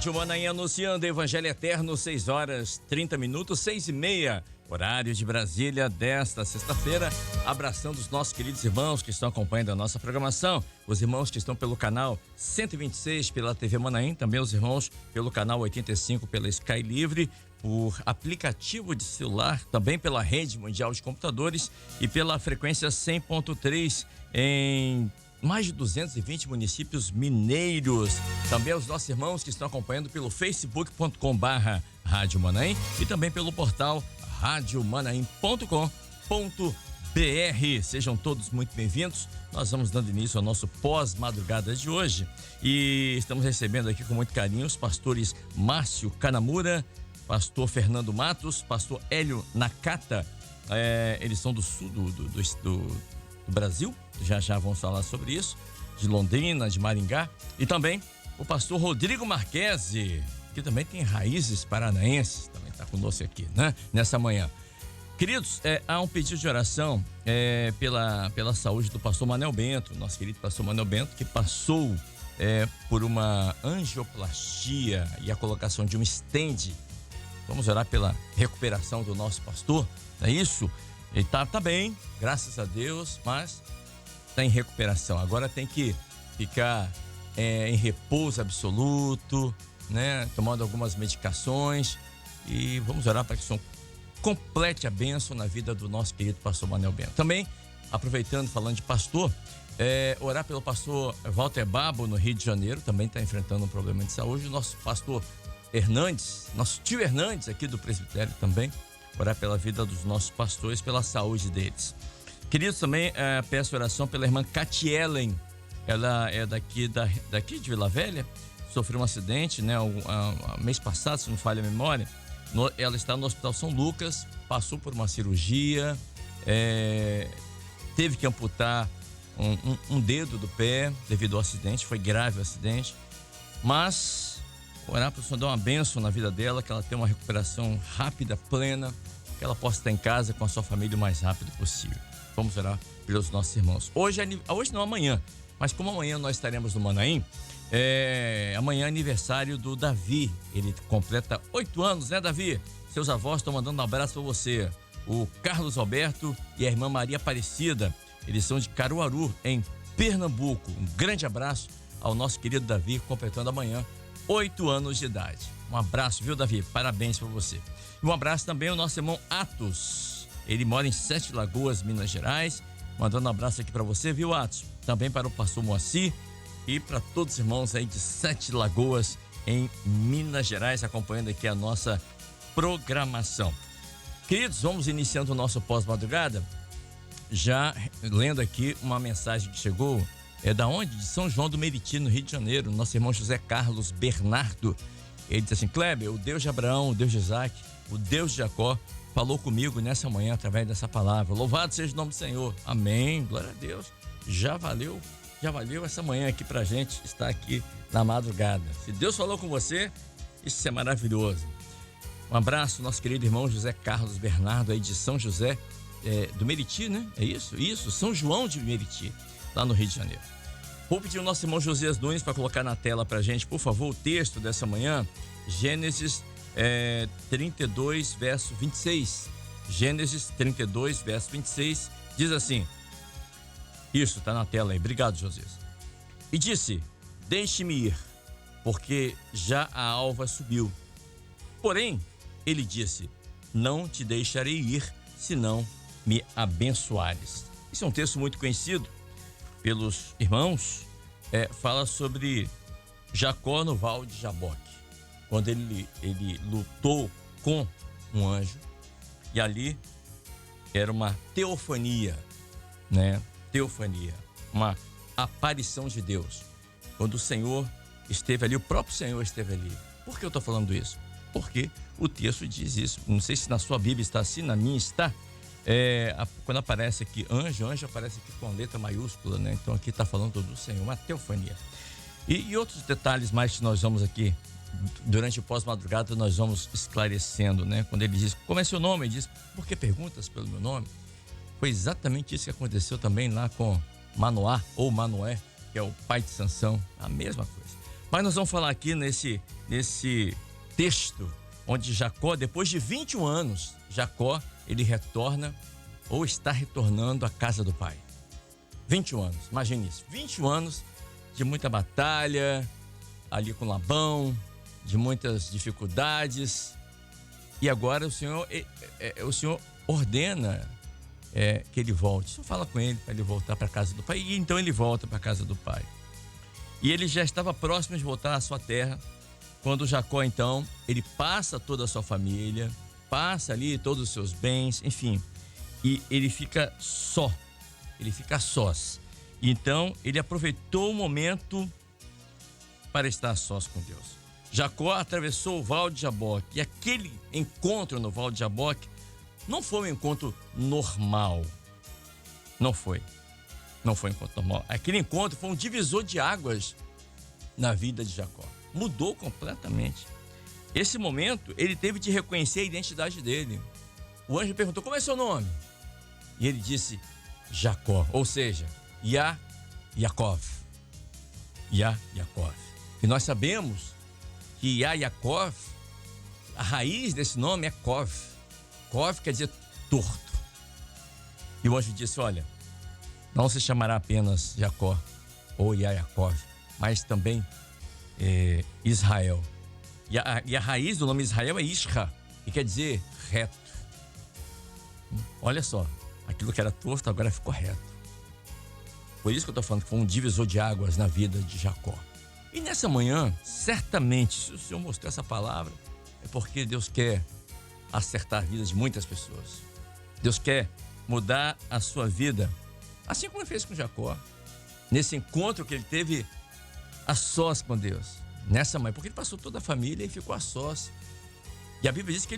Rádio Manaim anunciando Evangelho Eterno, 6 horas 30 minutos, 6h30, horário de Brasília desta sexta-feira. Abraçando os nossos queridos irmãos que estão acompanhando a nossa programação, os irmãos que estão pelo canal 126 pela TV Manaim, também os irmãos pelo canal 85 pela Sky Livre, por aplicativo de celular, também pela Rede Mundial de Computadores e pela frequência 100.3 em mais de 220 municípios mineiros. Também os nossos irmãos que estão acompanhando pelo facebook.com/Rádio Manaim e também pelo portal radiomanaim.com.br. Sejam todos muito bem-vindos. Nós vamos dando início ao nosso pós-madrugada de hoje e estamos recebendo aqui com muito carinho os pastores Márcio Kanamura, pastor Fernando Matos, pastor Hélio Nakata. Eles são do sul do Brasil, já vamos falar sobre isso, de Londrina, de Maringá, e também o pastor Rodrigo Marquesi, que também tem raízes paranaenses, também está conosco aqui, né, nessa manhã. Queridos, há um pedido de oração pela saúde do pastor Manel Bento, nosso querido pastor Manel Bento, que passou por uma angioplastia e a colocação de um stent. Vamos orar pela recuperação do nosso pastor, não é isso? Ele tá bem, graças a Deus, mas está em recuperação. Agora tem que ficar em repouso absoluto, né? Tomando algumas medicações e vamos orar para que o Senhor complete a bênção na vida do nosso querido pastor Manel Bento. Também, aproveitando, falando de pastor, orar pelo pastor Walter Babo no Rio de Janeiro, também está enfrentando um problema de saúde. O nosso pastor Hernandes, nosso tio Hernandes aqui do presbitério também, orar pela vida dos nossos pastores, pela saúde deles. Queridos, também peço oração pela irmã Catielen. Ela é daqui de Vila Velha, sofreu um acidente, né, mês passado, se não falha a memória. Ela está no Hospital São Lucas, passou por uma cirurgia, teve que amputar um dedo do pé devido ao acidente, foi grave o acidente, mas orar para o Senhor dar uma bênção na vida dela, que ela tenha uma recuperação rápida, plena, que ela possa estar em casa com a sua família o mais rápido possível. Vamos orar pelos nossos irmãos. Hoje não, amanhã, mas como amanhã nós estaremos no Manaim, amanhã é aniversário do Davi. Ele completa 8 anos, né, Davi? Seus avós estão mandando um abraço para você. O Carlos Alberto e a irmã Maria Aparecida, eles são de Caruaru, em Pernambuco. Um grande abraço ao nosso querido Davi, completando amanhã 8 anos de idade. Um abraço, viu, Davi? Parabéns para você. E um abraço também ao nosso irmão Atos. Ele mora em Sete Lagoas, Minas Gerais. Mandando um abraço aqui para você, viu, Atos? Também para o pastor Moacir e para todos os irmãos aí de Sete Lagoas, em Minas Gerais, acompanhando aqui a nossa programação. Queridos, vamos iniciando o nosso pós-madrugada. Já lendo aqui uma mensagem que chegou. É da onde? De São João do Meriti, no Rio de Janeiro. Nosso irmão José Carlos Bernardo. Ele disse assim: Kleber, o Deus de Abraão, o Deus de Isaac, o Deus de Jacó, falou comigo nessa manhã através dessa palavra. Louvado seja o nome do Senhor. Amém. Glória a Deus. Já valeu essa manhã aqui pra gente estar aqui na madrugada. Se Deus falou com você, isso é maravilhoso. Um abraço, nosso querido irmão José Carlos Bernardo, aí de São José do Meriti, né? É isso? Isso, São João de Meriti, lá no Rio de Janeiro. Vou pedir ao nosso irmão Josias Nunes para colocar na tela pra gente, por favor, o texto dessa manhã, Gênesis 32, verso 26. Gênesis 32, verso 26, diz assim. Isso, tá na tela aí. Obrigado, Josias. E disse: deixe-me ir, porque já a alva subiu. Porém, ele disse: não te deixarei ir, senão me abençoares. Esse é um texto muito conhecido pelos irmãos. Fala sobre Jacó no Val de Jaboque, quando ele lutou com um anjo, e ali era uma teofania, né? Teofania, uma aparição de Deus. Quando o Senhor esteve ali, o próprio Senhor esteve ali. Por que eu estou falando isso? Porque o texto diz isso. Não sei se na sua Bíblia está assim, na minha está. Quando aparece aqui anjo aparece aqui com letra maiúscula, né? Então aqui está falando do Senhor, uma teofania. E outros detalhes mais que nós vamos aqui, durante o pós-madrugada, nós vamos esclarecendo, né? Quando ele diz: como é seu nome? Ele diz: por que perguntas pelo meu nome? Foi exatamente isso que aconteceu também lá com Manoá, ou Manoé, que é o pai de Sansão, a mesma coisa. Mas nós vamos falar aqui nesse texto, onde Jacó, depois de 21 anos, Jacó, ele retorna ou está retornando à casa do pai. 21 anos, imagine isso. 21 anos de muita batalha, ali com Labão, de muitas dificuldades. E agora o Senhor ordena que ele volte. Só fala com ele para ele voltar para a casa do pai. E então ele volta para a casa do pai. E ele já estava próximo de voltar à sua terra, quando Jacó, então, ele passa toda a sua família, passa ali todos os seus bens, enfim. E ele fica só. Ele fica sós. Então, ele aproveitou o momento para estar sós com Deus. Jacó atravessou o Val de Jaboque. E aquele encontro no Val de Jaboque não foi um encontro normal. Não foi um encontro normal. Aquele encontro foi um divisor de águas na vida de Jacó. Mudou completamente. Esse momento, ele teve de reconhecer a identidade dele. O anjo perguntou: como é seu nome? E ele disse: Jacó, ou seja, Yaakov. E nós sabemos que Yaakov, a raiz desse nome é Kov. Kov quer dizer torto. E o anjo disse: olha, não se chamará apenas Jacó ou Yaakov, mas também Israel. E a raiz do nome Israel é Isra, que quer dizer reto. Olha só, aquilo que era torto agora ficou reto. Por isso que eu estou falando que foi um divisor de águas na vida de Jacó. E nessa manhã, certamente, se o Senhor mostrou essa palavra, é porque Deus quer acertar a vida de muitas pessoas. Deus quer mudar a sua vida, assim como ele fez com Jacó, nesse encontro que ele teve a sós com Deus. Nessa manhã, porque ele passou toda a família e ficou a sós. E a Bíblia diz que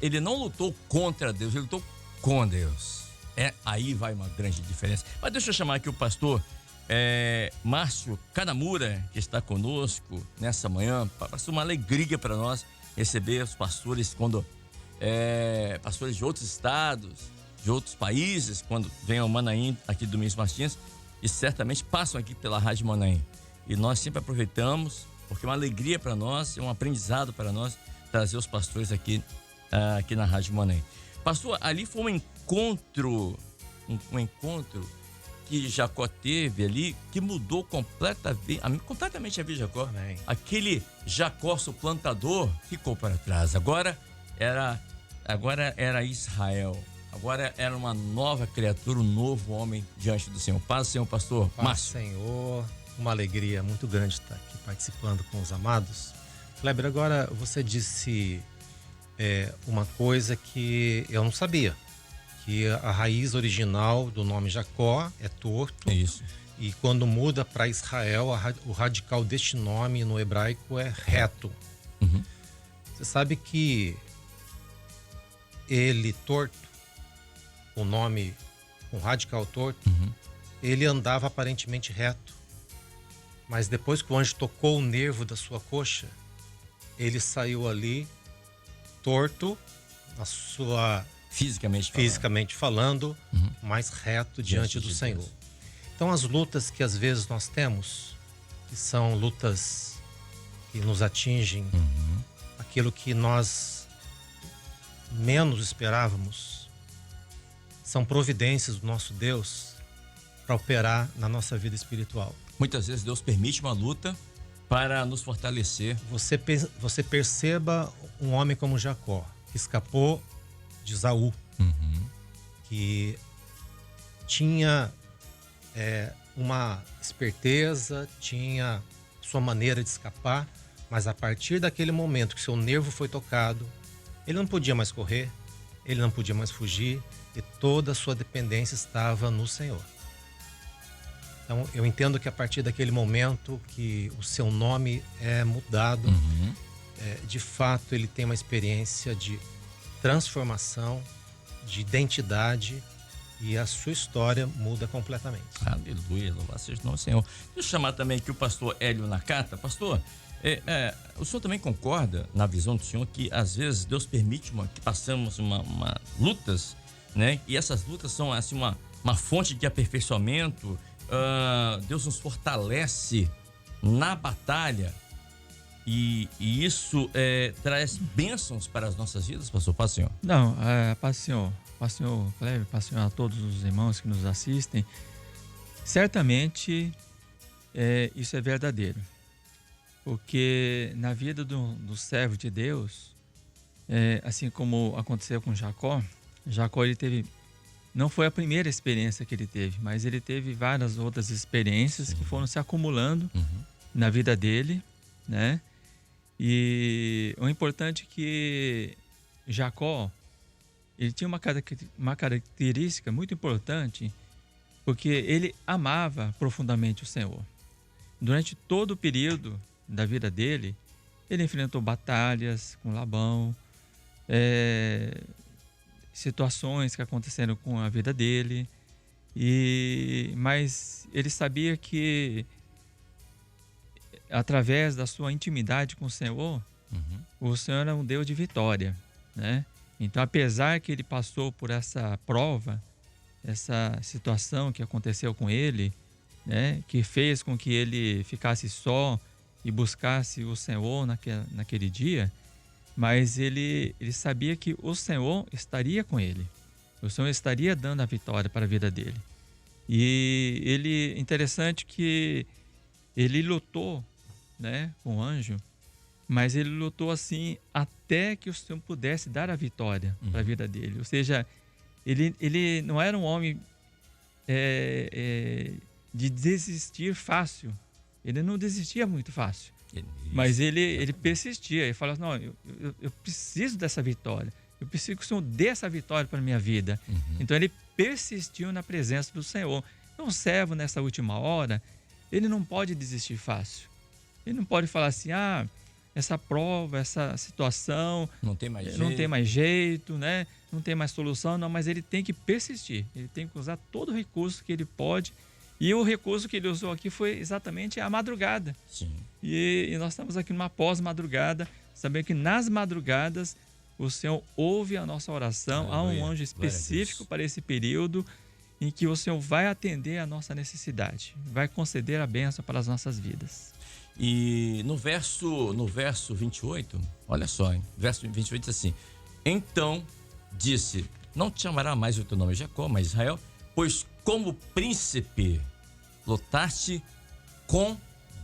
ele não lutou contra Deus, ele lutou com Deus. Aí vai uma grande diferença. Mas deixa eu chamar aqui o pastor Márcio Kanamura, que está conosco nessa manhã. Pastor, uma alegria para nós receber os pastores pastores de outros estados, de outros países, quando vem ao Manaim aqui do Domingos Martins, e certamente passam aqui pela Rádio Manaim. E nós sempre aproveitamos, porque é uma alegria para nós, é um aprendizado para nós trazer os pastores aqui na Rádio Manaim. Pastor, ali foi um encontro que Jacó teve ali, que mudou completamente a vida de Jacó. Amém. Aquele Jacó suplantador ficou para trás. Agora era Israel. Agora era uma nova criatura, um novo homem diante do Senhor. Paz, Senhor, pastor Márcio. Senhor, uma alegria muito grande estar aqui participando com os amados. Kleber, agora você disse uma coisa que eu não sabia, que a raiz original do nome Jacó é torto. É isso. E quando muda para Israel, o radical deste nome no hebraico é reto. Uhum. Você sabe que ele torto, o nome, um radical torto, uhum, ele andava aparentemente reto. Mas depois que o anjo tocou o nervo da sua coxa, ele saiu ali torto, fisicamente falando, uhum, mais reto diante do Senhor. Deus. Então as lutas que às vezes nós temos, que são lutas que nos atingem, uhum, aquilo que nós menos esperávamos, são providências do nosso Deus para operar na nossa vida espiritual. Muitas vezes Deus permite uma luta para nos fortalecer. Você perceba um homem como Jacó, que escapou de Esaú, uhum, que tinha uma esperteza, tinha sua maneira de escapar, mas a partir daquele momento que seu nervo foi tocado, ele não podia mais correr, ele não podia mais fugir, e toda a sua dependência estava no Senhor. Então eu entendo que a partir daquele momento que o seu nome é mudado, uhum, de fato ele tem uma experiência de transformação, de identidade, e a sua história muda completamente. Aleluia, louvado seja o nome do Senhor. Deixa eu chamar também aqui o pastor Hélio Nakata. Pastor, o senhor também concorda, na visão do senhor, que às vezes Deus permite que passamos lutas, né? E essas lutas são assim, uma fonte de aperfeiçoamento. Deus nos fortalece na batalha E isso traz bênçãos para as nossas vidas, pastor? Paz, Senhor. Não, paz, Senhor. Paz, Senhor Cleber, paz, Senhor, a todos os irmãos que nos assistem. Certamente isso é verdadeiro. Porque na vida do servo de Deus, assim como aconteceu com Jacó, ele teve, não foi a primeira experiência que ele teve, mas ele teve várias outras experiências que foram se acumulando na vida dele, né? E o importante é que Jacó, ele tinha uma característica muito importante, porque ele amava profundamente o Senhor. Durante todo o período da vida dele, ele enfrentou batalhas com Labão, situações que aconteceram com a vida dele, mas ele sabia que através da sua intimidade com o Senhor, o Senhor é um Deus de vitória, né? Então, apesar que ele passou por essa prova, essa situação que aconteceu com ele, né, que fez com que ele ficasse só e buscasse o Senhor naquele dia, mas ele sabia que o Senhor estaria com ele. O Senhor estaria dando a vitória para a vida dele. E interessante que ele lutou, né, com o anjo, mas ele lutou assim até que o Senhor pudesse dar a vitória para a vida dele. Ou seja, ele não era um homem de desistir fácil. Ele não desistia muito fácil. Mas ele persistia. Ele falava, não, eu preciso dessa vitória. Eu preciso que o Senhor dê essa vitória para a minha vida. Então ele persistiu na presença do Senhor. Então o servo, nessa última hora, ele não pode desistir fácil. Ele não pode falar assim, essa prova, essa situação não tem mais jeito, né? Não tem mais solução, não, mas ele tem que persistir. Ele tem que usar todo o recurso que ele pode. E o recurso que ele usou aqui foi exatamente a madrugada. Sim. E nós estamos aqui numa pós-madrugada, sabendo que nas madrugadas o Senhor ouve a nossa oração. Aleluia. Há um anjo específico para esse período em que o Senhor vai atender a nossa necessidade, vai conceder a bênção para as nossas vidas. E no verso 28, olha só, hein? Verso 28 diz assim: então disse, não te chamará mais o teu nome Jacó, mas Israel, pois como príncipe lutaste com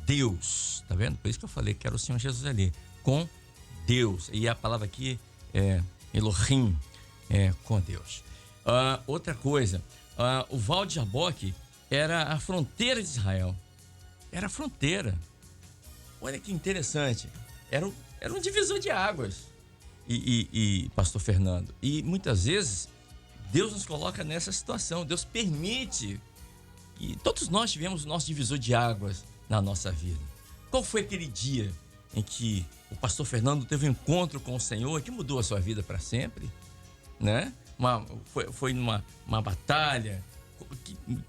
Deus. Tá vendo? Por isso que eu falei que era o Senhor Jesus ali, com Deus. E a palavra aqui é Elohim, com Deus. Outra coisa, o Val de Jaboque era a fronteira de Israel. Era a fronteira. Olha que interessante. Era um divisor de águas. E pastor Fernando, e muitas vezes Deus nos coloca nessa situação. Deus permite. E todos nós tivemos o nosso divisor de águas na nossa vida. Qual foi aquele dia em que o pastor Fernando teve um encontro com o Senhor que mudou a sua vida para sempre? Né? Foi numa batalha.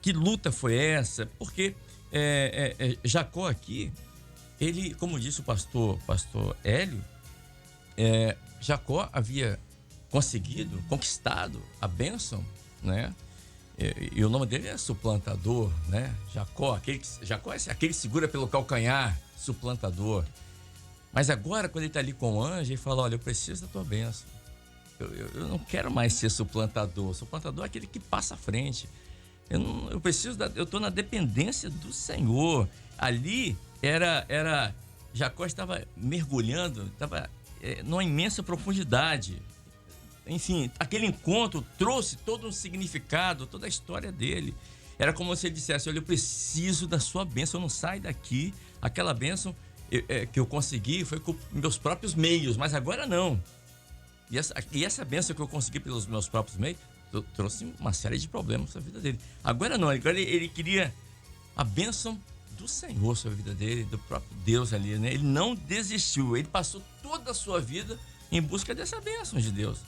Que luta foi essa? Porque Jacó aqui, ele, como disse o pastor Hélio, Jacó havia conquistado a bênção, né? E o nome dele é suplantador, né? Jacó é aquele que segura pelo calcanhar, suplantador. Mas agora, quando ele está ali com o anjo, ele fala, olha, eu preciso da tua bênção. Eu não quero mais ser suplantador. Suplantador é aquele que passa à frente. Eu estou na dependência do Senhor. Ali Jacó estava mergulhando, estava numa imensa profundidade. Enfim, aquele encontro trouxe todo um significado, toda a história dele. Era como se ele dissesse, olha, eu preciso da sua bênção, eu não saio daqui. Aquela bênção que eu consegui foi com meus próprios meios, mas agora não. E essa bênção que eu consegui pelos meus próprios meios trouxe uma série de problemas na vida dele. Agora não, agora ele queria a bênção do Senhor sobre a vida dele, do próprio Deus ali, né? Ele não desistiu, ele passou toda a sua vida em busca dessa bênção de Deus.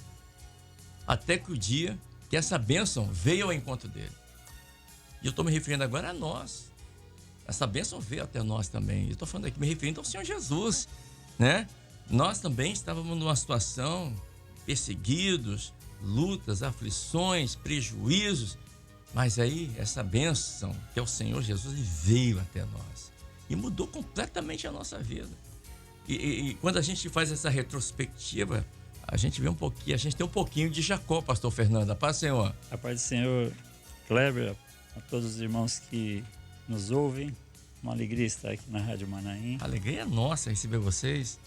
Até que o dia que essa bênção veio ao encontro dele. E eu estou me referindo agora a nós. Essa bênção veio até nós também. Eu estou falando aqui, me referindo ao Senhor Jesus, né? Nós também estávamos numa situação, perseguidos, lutas, aflições, prejuízos. Mas aí, essa bênção, que é o Senhor Jesus, ele veio até nós. E mudou completamente a nossa vida. E quando a gente faz essa retrospectiva, a gente vê um pouquinho, a gente tem um pouquinho de Jacó, pastor Fernando. A paz do Senhor. A paz do Senhor, Kleber, a todos os irmãos que nos ouvem. Uma alegria estar aqui na Rádio Manaim. A alegria é nossa receber vocês.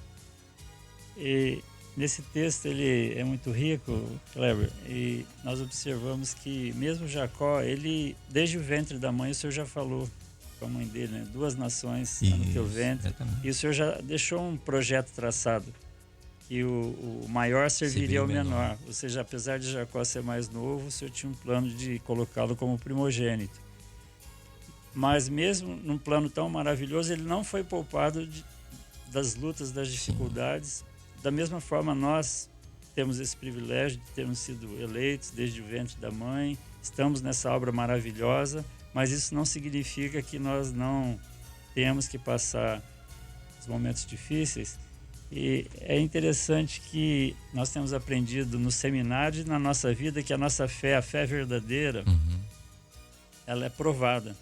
E nesse texto ele é muito rico, Kleber, e nós observamos que mesmo Jacó, ele, desde o ventre da mãe, o Senhor já falou com a mãe dele, né? 2 nações no teu ventre. Exatamente. E o Senhor já deixou um projeto traçado, que o maior serviria ao menor. Ou seja, apesar de Jacó ser mais novo, o Senhor tinha um plano de colocá-lo como primogênito. Mas mesmo num plano tão maravilhoso, ele não foi poupado das lutas, das dificuldades. Da mesma forma, nós temos esse privilégio de termos sido eleitos desde o ventre da mãe, estamos nessa obra maravilhosa, mas isso não significa que nós não temos que passar os momentos difíceis. E é interessante que nós temos aprendido no seminário e na nossa vida que a nossa fé, a fé verdadeira, ela é provada.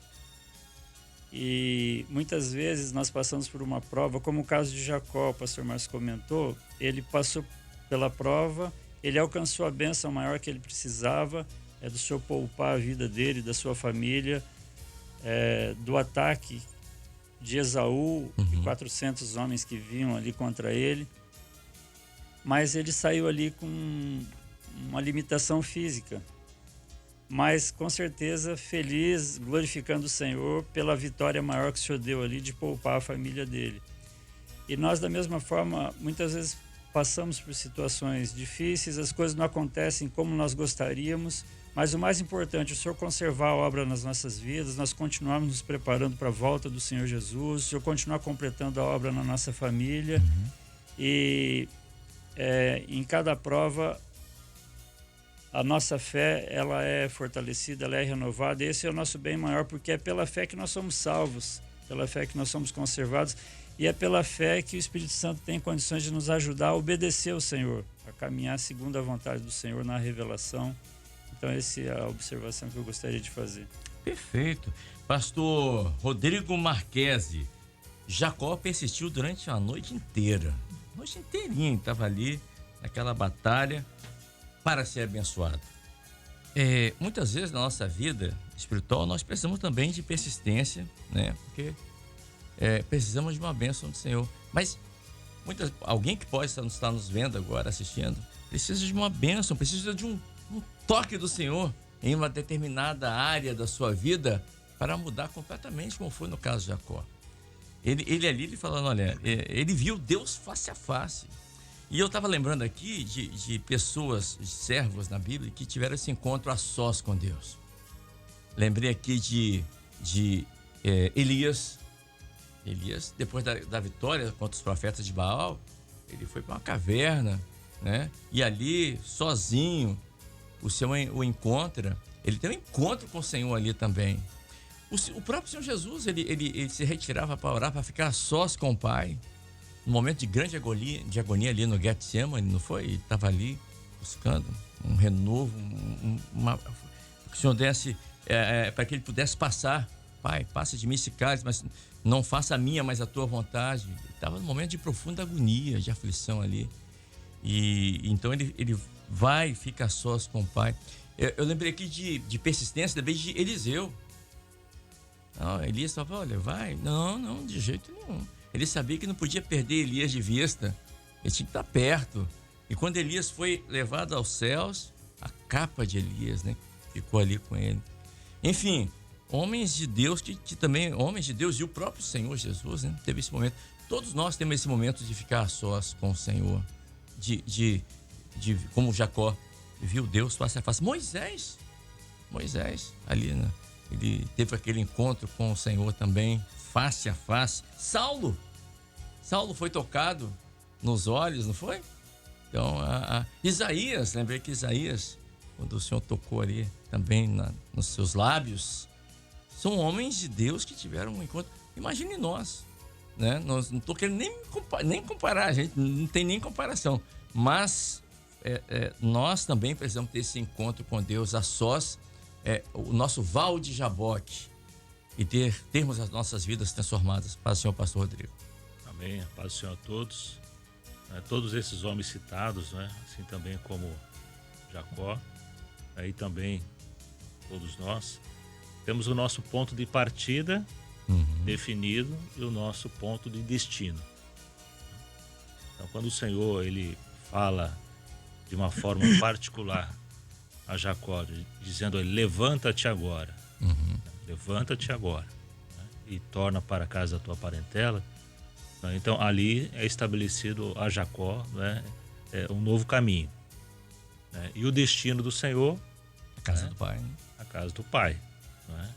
E muitas vezes nós passamos por uma prova, como o caso de Jacó, o pastor Márcio comentou, ele passou pela prova, ele alcançou a bênção maior que ele precisava, do Senhor poupar a vida dele, da sua família, do ataque de Esaú e 400 homens que vinham ali contra ele. Mas ele saiu ali com uma limitação física, mas com certeza feliz, glorificando o Senhor pela vitória maior que o Senhor deu ali de poupar a família dele. E nós, da mesma forma, muitas vezes passamos por situações difíceis, as coisas não acontecem como nós gostaríamos, mas o mais importante, o Senhor conservar a obra nas nossas vidas, nós continuarmos nos preparando para a volta do Senhor Jesus, o Senhor continuar completando a obra na nossa família. E em cada prova, a nossa fé, ela é fortalecida, ela é renovada. Esse é o nosso bem maior, porque é pela fé que nós somos salvos, pela fé que nós somos conservados, e é pela fé que o Espírito Santo tem condições de nos ajudar a obedecer ao Senhor, a caminhar segundo a vontade do Senhor na revelação. Então essa é a observação que eu gostaria de fazer. Perfeito. Pastor Rodrigo Marquesi, Jacó persistiu durante a noite inteira. A noite inteirinha estava ali naquela batalha para ser abençoado. Muitas vezes na nossa vida espiritual nós precisamos também de persistência, né? Porque precisamos de uma bênção do Senhor. Mas alguém que pode estar nos vendo agora, assistindo, precisa de uma bênção, precisa de um toque do Senhor em uma determinada área da sua vida para mudar completamente, como foi no caso de Jacó. Ele falando, olha, ele viu Deus face a face. E eu estava lembrando aqui de pessoas, de servos na Bíblia, que tiveram esse encontro a sós com Deus. Lembrei aqui de Elias. Elias, depois da vitória contra os profetas de Baal, ele foi para uma caverna, né? E ali, sozinho, o Senhor o encontra. Ele tem um encontro com o Senhor ali também. O próprio Senhor Jesus, ele se retirava para orar, para ficar a sós com o Pai. No momento de grande agonia ali no Getsemane, não foi? Ele estava ali buscando um renovo, que o Senhor desse, para que ele pudesse passar. Pai, passa de mim esse cálice, mas não faça a minha, mas a tua vontade. Ele estava num momento de profunda agonia, de aflição ali. E então ele vai e fica a sós com o Pai. Eu lembrei aqui de persistência, também de Eliseu. Não, Elias falava, olha, vai. Não, de jeito nenhum. Ele sabia que não podia perder Elias de vista. Ele tinha que estar perto. E quando Elias foi levado aos céus, a capa de Elias, né, ficou ali com ele. Enfim, homens de Deus que também, homens de Deus e o próprio Senhor Jesus, né, teve esse momento. Todos nós temos esse momento de ficar a sós com o Senhor. De como Jacó viu Deus face a face. Moisés, ali, né, ele teve aquele encontro com o Senhor também, face a face. Saulo foi tocado nos olhos, não foi? Então, Isaías, lembrei que Isaías, quando o Senhor tocou ali também nos seus lábios, são homens de Deus que tiveram um encontro. Imagine nós, né? Nós não estou querendo nem comparar, a gente não tem nem comparação, mas nós também precisamos ter esse encontro com Deus a sós, o nosso Val de Jaboque, e termos as nossas vidas transformadas. Para o Senhor, pastor Rodrigo. Amém. A paz do Senhor a todos. Todos esses homens citados, né? Assim também como Jacó, aí também todos nós, temos o nosso ponto de partida definido e o nosso ponto de destino. Então, quando o Senhor ele fala de uma forma particular a Jacó, dizendo a ele, levanta-te agora, levanta-te agora, né? E torna para a casa da tua parentela, né? Então ali é estabelecido a Jacó, né? Um novo caminho, né? E o destino do Senhor, A casa do pai, né? a casa do pai, né?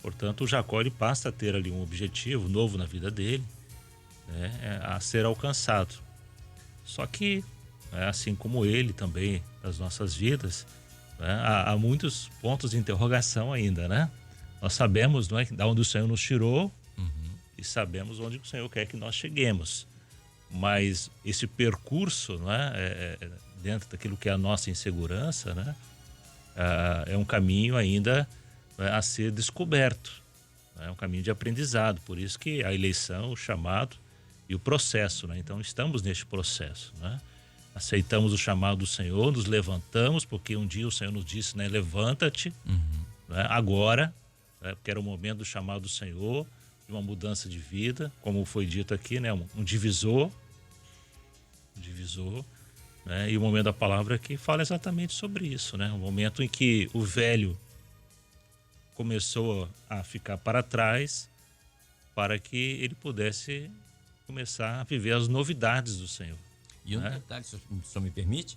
Portanto, o Jacó ele passa a ter ali um objetivo novo na vida dele, né? A ser alcançado. Só que, né, assim como ele também, nas nossas vidas, né, há muitos pontos de interrogação ainda, né? Nós sabemos, não é, de onde o Senhor nos tirou e sabemos onde o Senhor quer que nós cheguemos. Mas esse percurso, não é, dentro daquilo que é a nossa insegurança, né, é um caminho ainda, né, a ser descoberto. É um caminho de aprendizado. Por isso que a eleição, o chamado e o processo, né? Então estamos neste processo, né? Aceitamos o chamado do Senhor, nos levantamos, porque um dia o Senhor nos disse, né? Levanta-te, né? Agora, né? Porque era o momento do chamado do Senhor, de uma mudança de vida, como foi dito aqui, né? Um divisor, né? E o momento da palavra que fala exatamente sobre isso, né? Um momento em que o velho começou a ficar para trás, para que ele pudesse começar a viver as novidades do Senhor. E um detalhe, se o senhor me permite,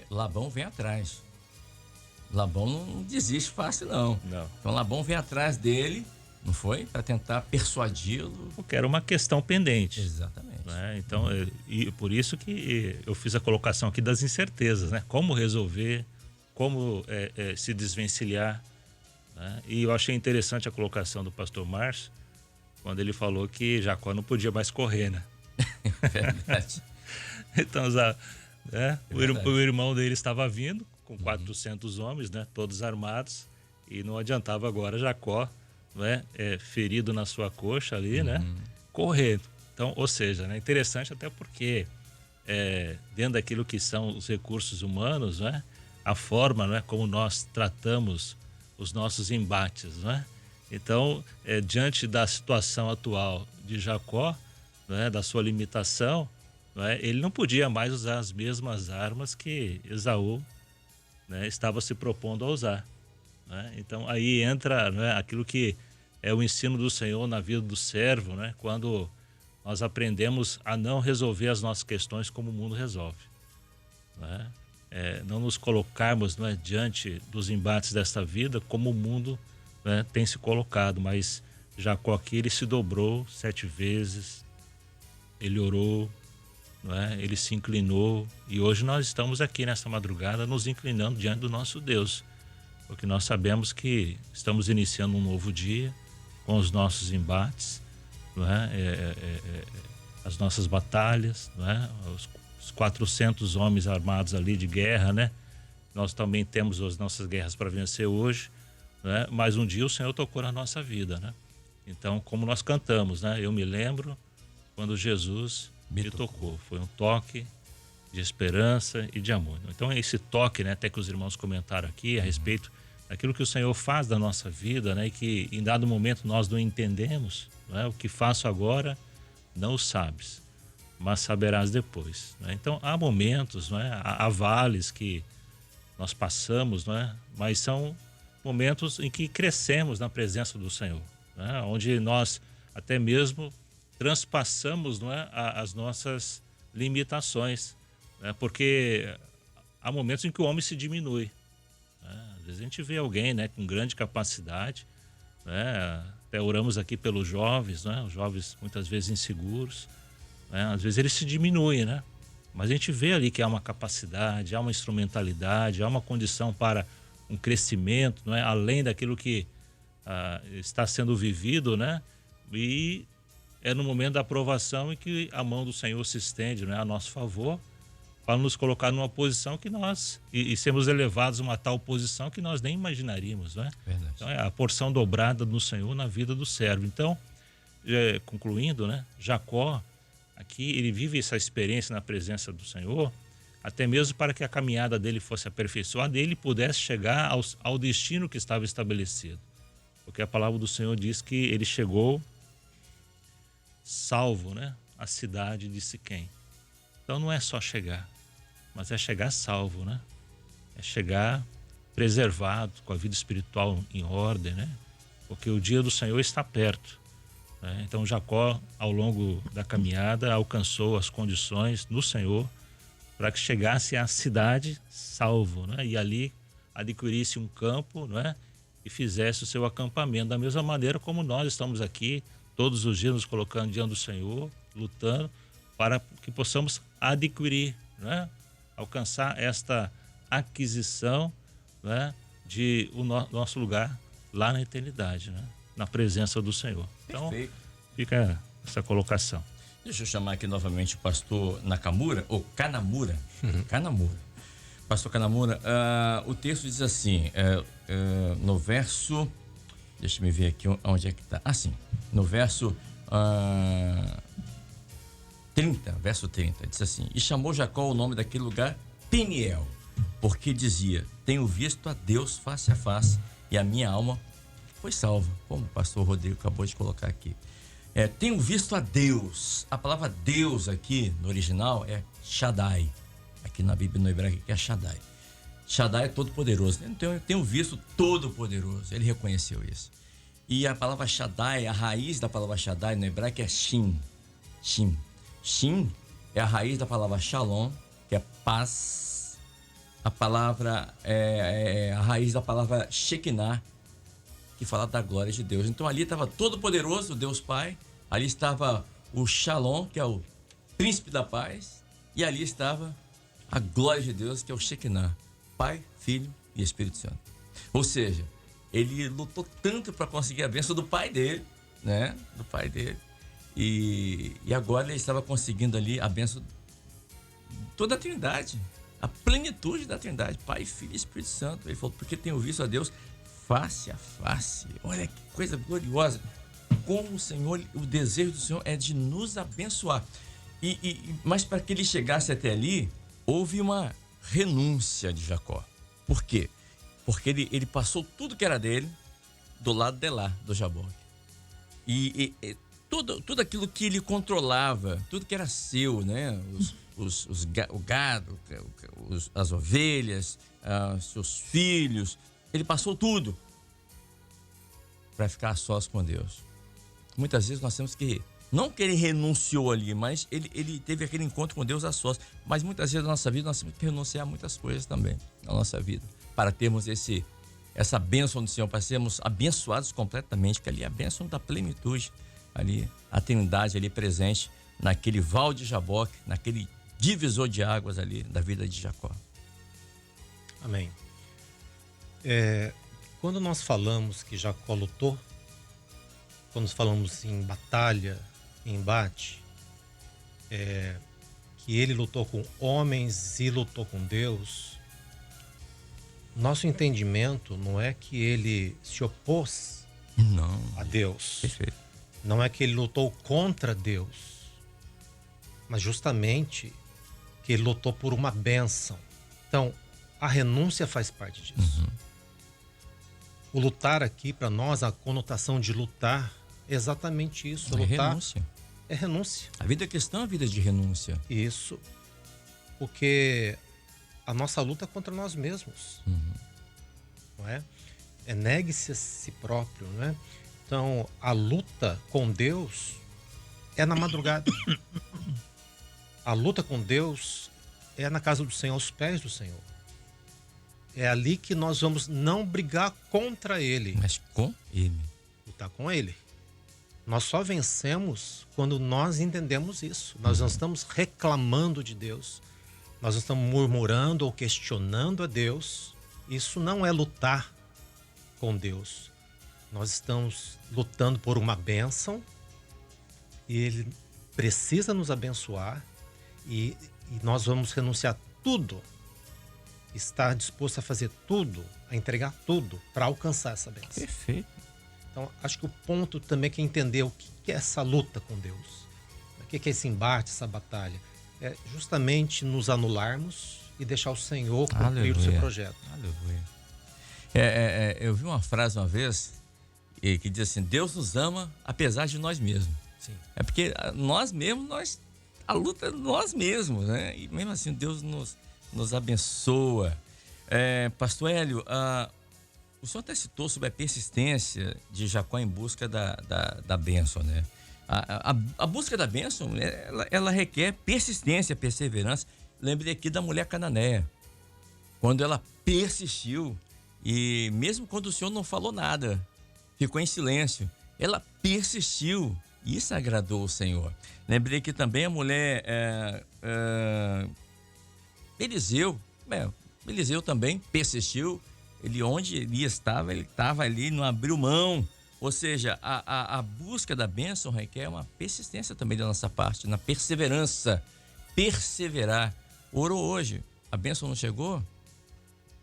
Labão vem atrás. Labão não desiste fácil, não. Então Labão vem atrás dele, não foi? Para tentar persuadi-lo. Porque era uma questão pendente. Exatamente. Né? Então, e por isso que eu fiz a colocação aqui das incertezas, né? Como resolver, como se desvencilhar. Né? E eu achei interessante a colocação do pastor Márcio, quando ele falou que Jacó não podia mais correr, né? Verdade. Então, o irmão dele estava vindo com 400 homens, né? Todos armados, e não adiantava agora Jacó, né? Ferido na sua coxa ali, né? Correr. Então, ou seja, né? Interessante até porque dentro daquilo que são os recursos humanos, né? A forma, né? Como nós tratamos os nossos embates, né? Então, diante da situação atual de Jacó, né, da sua limitação, né, ele não podia mais usar as mesmas armas que Esaú, né, estava se propondo a usar. Né? Então, aí entra, né, aquilo que é o ensino do Senhor na vida do servo, né, quando nós aprendemos a não resolver as nossas questões como o mundo resolve. Né? Não nos colocarmos, né, diante dos embates desta vida como o mundo, né, tem se colocado, mas Jacó aqui ele se dobrou 7 vezes, ele orou, né, ele se inclinou, e hoje nós estamos aqui nessa madrugada nos inclinando diante do nosso Deus, porque nós sabemos que estamos iniciando um novo dia com os nossos embates, né, as nossas batalhas, né, os 400 homens armados ali de guerra, né, nós também temos as nossas guerras para vencer hoje. Né? Mas um dia o Senhor tocou na nossa vida, né? Então, como nós cantamos, né? Eu me lembro quando Jesus me tocou. Foi um toque de esperança e de amor. Então, esse toque, né? Até que os irmãos comentaram aqui a respeito daquilo que o Senhor faz da nossa vida, né? E que em dado momento nós não entendemos, né? O que faço agora não o sabes, mas saberás depois. Né? Então, há momentos, né? Há vales que nós passamos, né? Mas são momentos em que crescemos na presença do Senhor, né? Onde nós até mesmo transpassamos, não é, as nossas limitações, né? Porque há momentos em que o homem se diminui, né? Às vezes a gente vê alguém, né, com grande capacidade, né? Até oramos aqui pelos jovens, né? Os jovens muitas vezes inseguros, né? Às vezes eles se diminuem, né? Mas a gente vê ali que há uma capacidade, há uma instrumentalidade, há uma condição para um crescimento, não é? Além daquilo que está sendo vivido, né? E é no momento da aprovação em que a mão do Senhor se estende, né, a nosso favor, para nos colocar numa posição que nós, e sermos elevados a uma tal posição que nós nem imaginaríamos, né? Verdade. Então é a porção dobrada do Senhor na vida do servo. Então, concluindo, né? Jacó, Aqui ele vive essa experiência na presença do Senhor, até mesmo para que a caminhada dele fosse aperfeiçoada e ele pudesse chegar ao destino que estava estabelecido. Porque a palavra do Senhor diz que ele chegou salvo, né, à cidade de Siquém. Então não é só chegar, mas é chegar salvo, né? É chegar preservado, com a vida espiritual em ordem, né? Porque o dia do Senhor está perto, né? Então Jacó, ao longo da caminhada, alcançou as condições no Senhor para que chegasse à cidade salvo, né? E ali adquirisse um campo, né? E fizesse o seu acampamento, da mesma maneira como nós estamos aqui todos os dias nos colocando diante do Senhor, lutando para que possamos adquirir, né? Alcançar esta aquisição, né? De o nosso lugar lá na eternidade, né? Na presença do Senhor. Então, Perfeito. fica essa colocação. Deixa eu chamar aqui novamente o pastor Nakamura, ou Kanamura. Kanamura. Pastor Kanamura, o texto diz assim, no verso... Deixa eu ver aqui onde é que está. Sim, no verso 30, verso 30, diz assim: E chamou Jacó o nome daquele lugar Peniel, porque dizia, tenho visto a Deus face a face, e a minha alma foi salva, como o pastor Rodrigo acabou de colocar aqui. Tenho visto a Deus. A palavra Deus aqui, no original, é Shaddai. Aqui na Bíblia, no hebraico, é Shaddai. Shaddai é todo-poderoso. Então, eu tenho visto todo-poderoso. Ele reconheceu isso. E a palavra Shaddai, a raiz da palavra Shaddai no hebraico é Shin. Shin. Shin é a raiz da palavra Shalom, que é paz. A palavra é a raiz da palavra Shekinah, que fala da glória de Deus. Então ali estava todo-poderoso, Deus Pai. Ali estava o Shalom, que é o príncipe da paz. E ali estava a glória de Deus, que é o Shekinah. Pai, Filho e Espírito Santo. Ou seja, ele lutou tanto para conseguir a bênção do pai dele, né? Do pai dele. E agora ele estava conseguindo ali a bênção de toda a Trindade. A plenitude da Trindade. Pai, Filho e Espírito Santo. Ele falou, porque tenho visto a Deus face a face. Olha que coisa gloriosa. Como o Senhor, o desejo do Senhor é de nos abençoar. Mas para que ele chegasse até ali, houve uma renúncia de Jacó. Por quê? Porque ele passou tudo que era dele do lado de lá, do Jaboque. E tudo aquilo que ele controlava, tudo que era seu, né? O gado, as ovelhas, seus filhos, ele passou tudo para ficar a sós com Deus. Muitas vezes nós temos que, não que ele renunciou ali, mas ele teve aquele encontro com Deus a sós. Mas muitas vezes na nossa vida nós temos que renunciar a muitas coisas também na nossa vida, para termos essa bênção do Senhor, para sermos abençoados completamente, porque ali é a bênção da plenitude, ali a Trindade ali presente naquele val de Jaboque, naquele divisor de águas ali da vida de Jacó. Amém. Quando nós falamos que Jacó lutou, quando falamos em batalha, em embate, que ele lutou com homens e lutou com Deus, nosso entendimento não é que ele se opôs a Deus. Perfeito. Não é que ele lutou contra Deus, mas justamente que ele lutou por uma bênção. Então, a renúncia faz parte disso. O lutar aqui, para nós, a conotação de lutar é exatamente isso. Lutar renúncia. É renúncia. A vida cristã é uma vida de renúncia. Isso. Porque a nossa luta é contra nós mesmos. Não é? Negue-se a si próprio, não é? Então, a luta com Deus é na madrugada. A luta com Deus é na casa do Senhor, aos pés do Senhor. É ali que nós vamos não brigar contra Ele. Mas com Ele. Lutar com Ele. Nós só vencemos quando nós entendemos isso. Nós não estamos reclamando de Deus. Nós não estamos murmurando ou questionando a Deus. Isso não é lutar com Deus. Nós estamos lutando por uma bênção e Ele precisa nos abençoar e nós vamos renunciar tudo, estar disposto a fazer tudo, a entregar tudo para alcançar essa bênção. Perfeito. Então, acho que o ponto também é que entender o que é essa luta com Deus. que é esse embate, essa batalha? É justamente nos anularmos e deixar o Senhor cumprir o seu projeto. Aleluia. Eu vi uma frase uma vez que diz assim: Deus nos ama apesar de nós mesmos. Sim. É porque nós mesmos, a luta é nós mesmos, né? E mesmo assim Deus nos abençoa. Pastor Hélio, o senhor até citou sobre a persistência de Jacó em busca da bênção, né? A busca da bênção, ela requer persistência, perseverança. Lembrei aqui da mulher cananeia, quando ela persistiu, e mesmo quando o Senhor não falou nada, ficou em silêncio, ela persistiu, e isso agradou o Senhor. Lembrei que também a mulher Eliseu também persistiu. Onde ele estava ali, não abriu mão. Ou seja, a busca da bênção requer uma persistência também da nossa parte, na perseverança. Perseverar. Orou hoje, a bênção não chegou?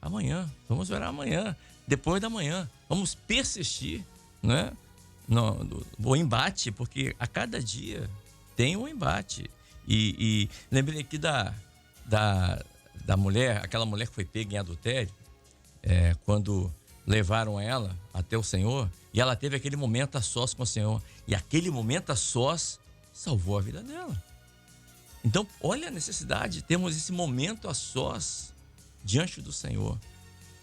Amanhã, vamos orar amanhã, depois da manhã. Vamos persistir, né? No embate, porque a cada dia tem um embate. E lembrei aqui da mulher, aquela mulher que foi pega em adultério, quando levaram ela até o Senhor, e ela teve aquele momento a sós com o Senhor, e aquele momento a sós salvou a vida dela. Então, olha a necessidade de termos esse momento a sós diante do Senhor.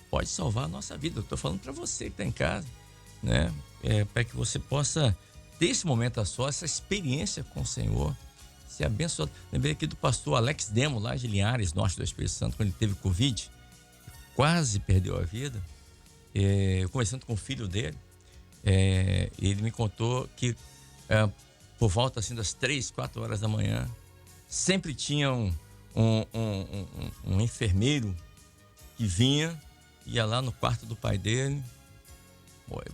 Pode salvar a nossa vida. Eu estou falando para você que está em casa, né? Para que você possa ter esse momento a sós, essa experiência com o Senhor, ser abençoado. Lembrei aqui do pastor Alex Demo, lá de Linhares, norte do Espírito Santo, quando ele teve Covid, quase perdeu a vida. Eu conversando com o filho dele, ele me contou que por volta assim das 3, 4 horas da manhã, sempre tinha um enfermeiro que ia lá no quarto do pai dele,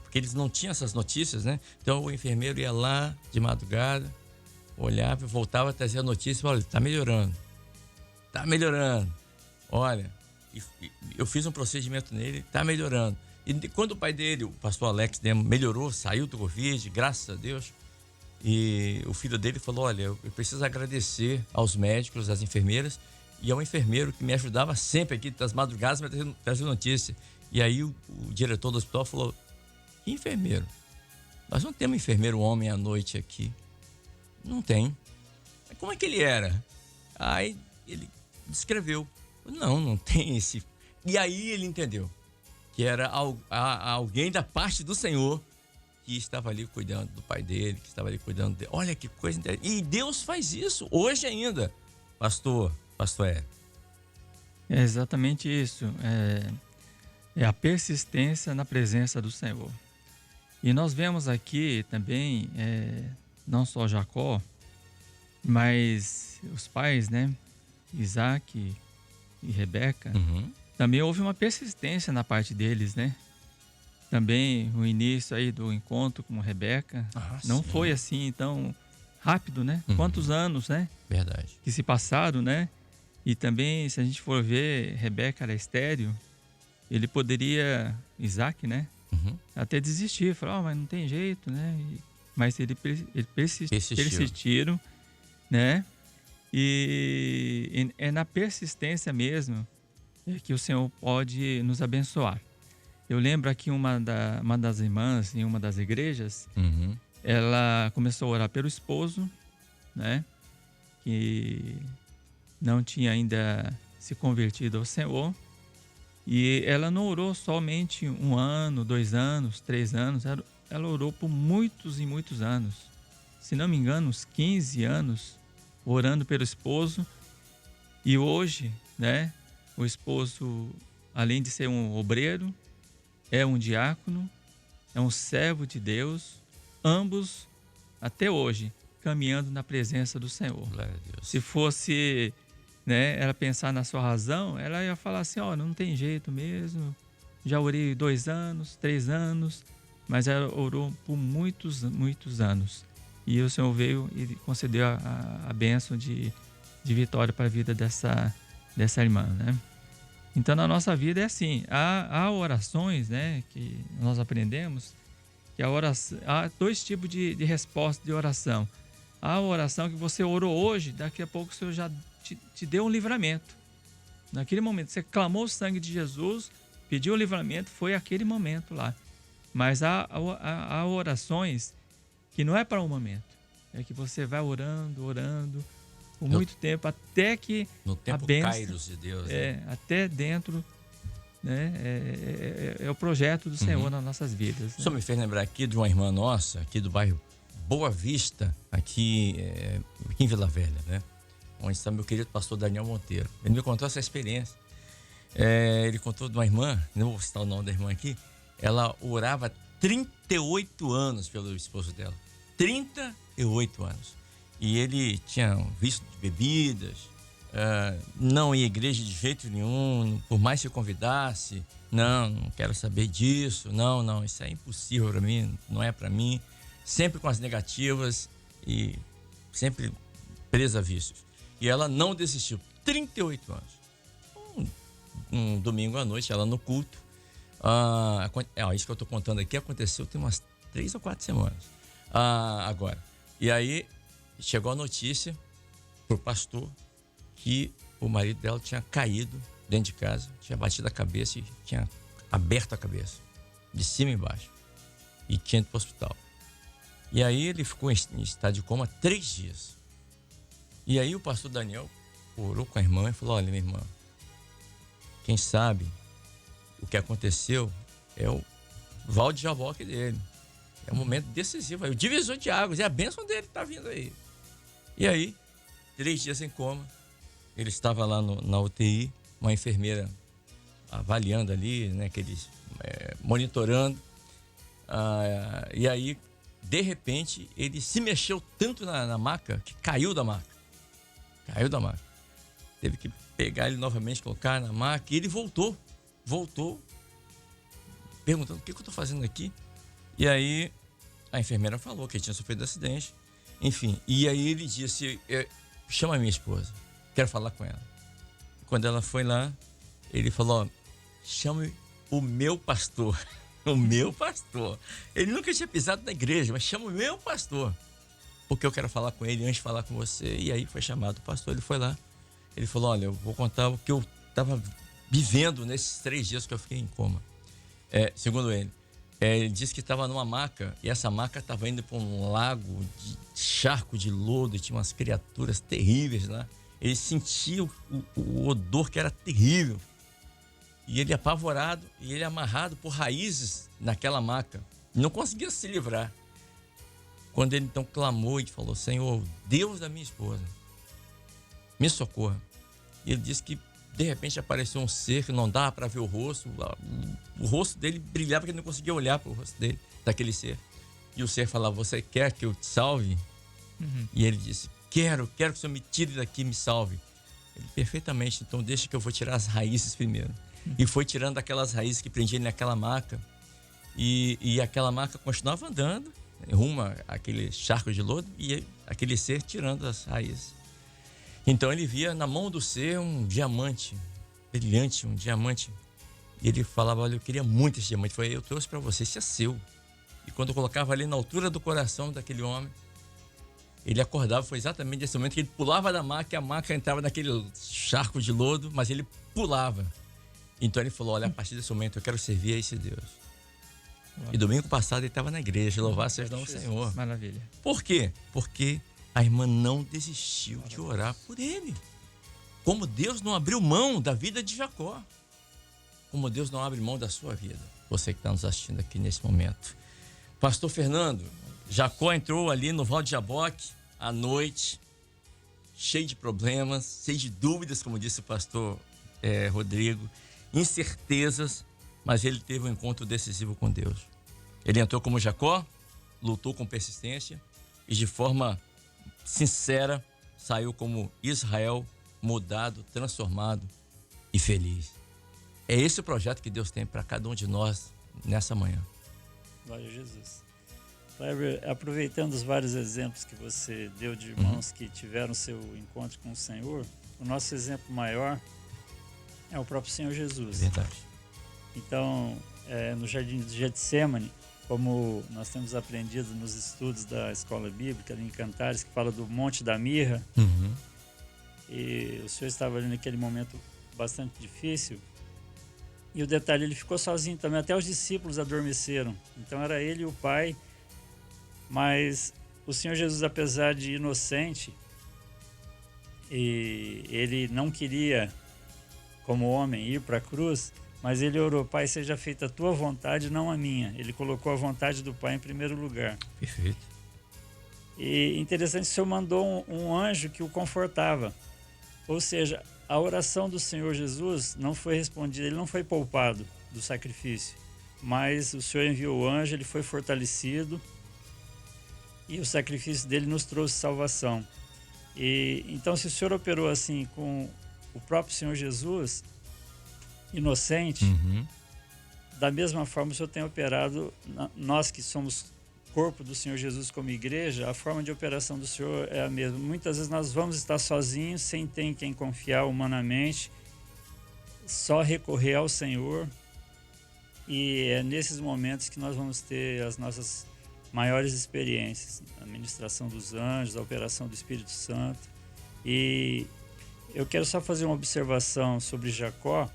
porque eles não tinham essas notícias, né? Então o enfermeiro ia lá de madrugada, olhava e voltava a trazer a notícia: olha, tá melhorando, olha, eu fiz um procedimento nele, tá melhorando. E quando o pai dele, o pastor Alex, melhorou, saiu do Covid, graças a Deus, e o filho dele falou: olha, eu preciso agradecer aos médicos, às enfermeiras e ao enfermeiro que me ajudava sempre aqui das madrugadas para trazer notícia. E aí o diretor do hospital falou: que enfermeiro? Nós não temos enfermeiro homem à noite aqui. Não tem. Mas como é que ele era? Aí ele descreveu: não tem esse. E aí ele entendeu que era alguém da parte do Senhor que estava ali cuidando do pai dele, que estava ali cuidando dele. Olha que coisa interessante. E Deus faz isso hoje ainda, pastor Hélio. É exatamente isso. É a persistência na presença do Senhor. E nós vemos aqui também, não só Jacó, mas os pais, né? Isaac e Rebeca. Uhum. Também houve uma persistência na parte deles, né? Também o início aí do encontro com Rebeca não sim. foi assim tão rápido, né? Uhum. Quantos anos, né? Verdade. Que se passaram, né? E também, se a gente for ver, Rebeca era estéril, ele poderia, Isaac, né? Uhum. Até desistir, falar: mas não tem jeito, né? Mas ele persistiram, né? E é na persistência mesmo que o Senhor pode nos abençoar. Eu lembro aqui uma das irmãs em uma das igrejas, Uhum. ela começou a orar pelo esposo, né? Que não tinha ainda se convertido ao Senhor. E ela não orou somente 1 ano, 2 anos, 3 anos. Ela orou por muitos e muitos anos. Se não me engano, uns 15 anos orando pelo esposo. E hoje, né? O esposo, além de ser um obreiro, é um diácono, é um servo de Deus, ambos, até hoje, caminhando na presença do Senhor. Glória a Deus. Se fosse, né, ela pensar na sua razão, ela ia falar assim: ó, não tem jeito mesmo, já orei 2 anos, 3 anos, mas ela orou por muitos, muitos anos. E o Senhor veio e concedeu a bênção de vitória para a vida dessa irmã, né? Então, na nossa vida é assim, há orações, né, que nós aprendemos, que há 2 tipos de resposta de oração. a oração que você orou hoje, daqui a pouco o Senhor já te deu um livramento. Naquele momento, você clamou o sangue de Jesus, pediu o livramento, foi aquele momento lá. Mas há orações que não é para um momento. É que você vai orando por muito tempo, até que no tempo a bênção, kairos de Deus, né? até dentro, né? É o projeto do Senhor nas nossas vidas. Isso me fez lembrar aqui de uma irmã nossa, aqui do bairro Boa Vista, aqui em Vila Velha, né? Onde está meu querido pastor Daniel Monteiro. Ele me contou essa experiência. Ele contou de uma irmã, não vou citar o nome da irmã aqui, ela orava 38 anos pelo esposo dela. 38 anos. E ele tinha um vício de bebidas, não ia à igreja de jeito nenhum, por mais que eu convidasse, não quero saber disso, não, isso é impossível para mim, não é para mim. Sempre com as negativas e sempre presa a vícios. E ela não desistiu, 38 anos. Um domingo à noite, ela no culto, isso que eu estou contando aqui aconteceu tem umas 3 ou 4 semanas agora. E aí chegou a notícia pro pastor que o marido dela tinha caído dentro de casa, tinha batido a cabeça e tinha aberto a cabeça, de cima e embaixo, e tinha ido pro hospital. E aí ele ficou em estado de coma 3 dias. E aí o pastor Daniel orou com a irmã e falou: olha, minha irmã, quem sabe o que aconteceu é o val de Jaboque dele. É um momento decisivo, é o divisor de águas, é a bênção dele que tá vindo aí. E aí, 3 dias em coma, ele estava lá na UTI, uma enfermeira avaliando ali, né, monitorando. E aí, de repente, ele se mexeu tanto na maca que caiu da maca. Teve que pegar ele novamente, colocar na maca, e ele voltou, perguntando: o que eu estou fazendo aqui? E aí a enfermeira falou que ele tinha sofrido acidente, enfim. E aí ele disse: chama a minha esposa, quero falar com ela. Quando ela foi lá, ele falou: chame o meu pastor. O meu pastor. Ele nunca tinha pisado na igreja, mas chama o meu pastor, porque eu quero falar com ele antes de falar com você. E aí foi chamado o pastor, ele foi lá. Ele falou: olha, eu vou contar o que eu estava vivendo nesses 3 dias que eu fiquei em coma. Segundo ele, ele disse que estava numa maca, e essa maca estava indo para um lago de charco de lodo, e tinha umas criaturas terríveis lá. Ele sentia o odor que era terrível. E ele apavorado, e ele amarrado por raízes naquela maca. Não conseguia se livrar. Quando ele então clamou e falou: Senhor, Deus da minha esposa, me socorra. E ele disse que de repente apareceu um ser que não dava para ver o rosto. O rosto dele brilhava, que ele não conseguia olhar para o rosto dele, daquele ser. E o ser falava: você quer que eu te salve? Uhum. E ele disse: quero que o Senhor me tire daqui e me salve. Ele: perfeitamente, então deixa que eu vou tirar as raízes primeiro. E foi tirando aquelas raízes que prendiam ele naquela maca. E aquela maca continuava andando rumo àquele charco de lodo, e aquele ser tirando as raízes. Então ele via na mão do ser um diamante brilhante, um diamante. E ele falava: olha, eu queria muito esse diamante. Eu trouxe para você, esse é seu. E quando eu colocava ali na altura do coração daquele homem, ele acordava. Foi exatamente nesse momento que ele pulava da maca, e a maca entrava naquele charco de lodo, mas ele pulava. Então ele falou: olha, a partir desse momento eu quero servir a esse Deus. E domingo passado ele estava na igreja, louvado seja o Senhor. Maravilha. Por quê? Porque a irmã não desistiu de orar por ele. Como Deus não abriu mão da vida de Jacó. Como Deus não abre mão da sua vida. Você que está nos assistindo aqui nesse momento. Pastor Fernando, Jacó entrou ali no Val de Jaboque à noite, cheio de problemas, cheio de dúvidas, como disse o pastor Rodrigo, incertezas, mas ele teve um encontro decisivo com Deus. Ele entrou como Jacó, lutou com persistência e de forma sincera saiu como Israel, mudado, transformado e feliz. É esse o projeto que Deus tem para cada um de nós nessa manhã. Glória a Jesus. Kleber, aproveitando os vários exemplos que você deu de irmãos que tiveram seu encontro com o Senhor, o nosso exemplo maior é o próprio Senhor Jesus. Verdade. Então, no jardim de Getsemane, como nós temos aprendido nos estudos da escola bíblica, em Cantares, que fala do Monte da Mirra. Uhum. E o senhor estava ali naquele momento bastante difícil. E o detalhe, ele ficou sozinho também, até os discípulos adormeceram. Então era ele e o Pai. Mas o Senhor Jesus, apesar de inocente, e ele não queria, como homem, ir para a cruz, mas ele orou: Pai, seja feita a tua vontade, não a minha. Ele colocou a vontade do Pai em primeiro lugar. Perfeito. E interessante, o Senhor mandou um anjo que o confortava. Ou seja, a oração do Senhor Jesus não foi respondida, ele não foi poupado do sacrifício, mas o Senhor enviou o anjo, ele foi fortalecido e o sacrifício dele nos trouxe salvação. E então, se o Senhor operou assim com o próprio Senhor Jesus, inocente, da mesma forma o Senhor tem operado, nós que somos corpo do Senhor Jesus como igreja, a forma de operação do Senhor é a mesma. Muitas vezes nós vamos estar sozinhos, sem ter em quem confiar humanamente, só recorrer ao Senhor, e é nesses momentos que nós vamos ter as nossas maiores experiências, a ministração dos anjos, a operação do Espírito Santo. E eu quero só fazer uma observação sobre Jacó,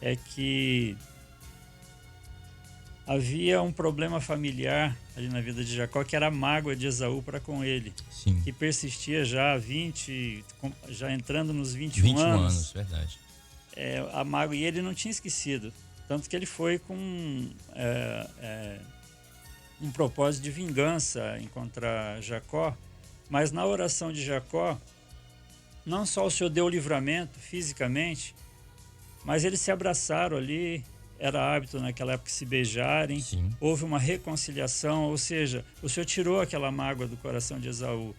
é que havia um problema familiar ali na vida de Jacó, que era a mágoa de Esaú para com ele. Sim. Que persistia já já entrando nos 21 anos. Verdade. A mágoa, e ele não tinha esquecido. Tanto que ele foi com um propósito de vingança contra Jacó. Mas na oração de Jacó, não só o Senhor deu o livramento fisicamente, mas eles se abraçaram ali. Era hábito naquela época se beijarem. Sim. Houve uma reconciliação, ou seja, o Senhor tirou aquela mágoa do coração de Esaú.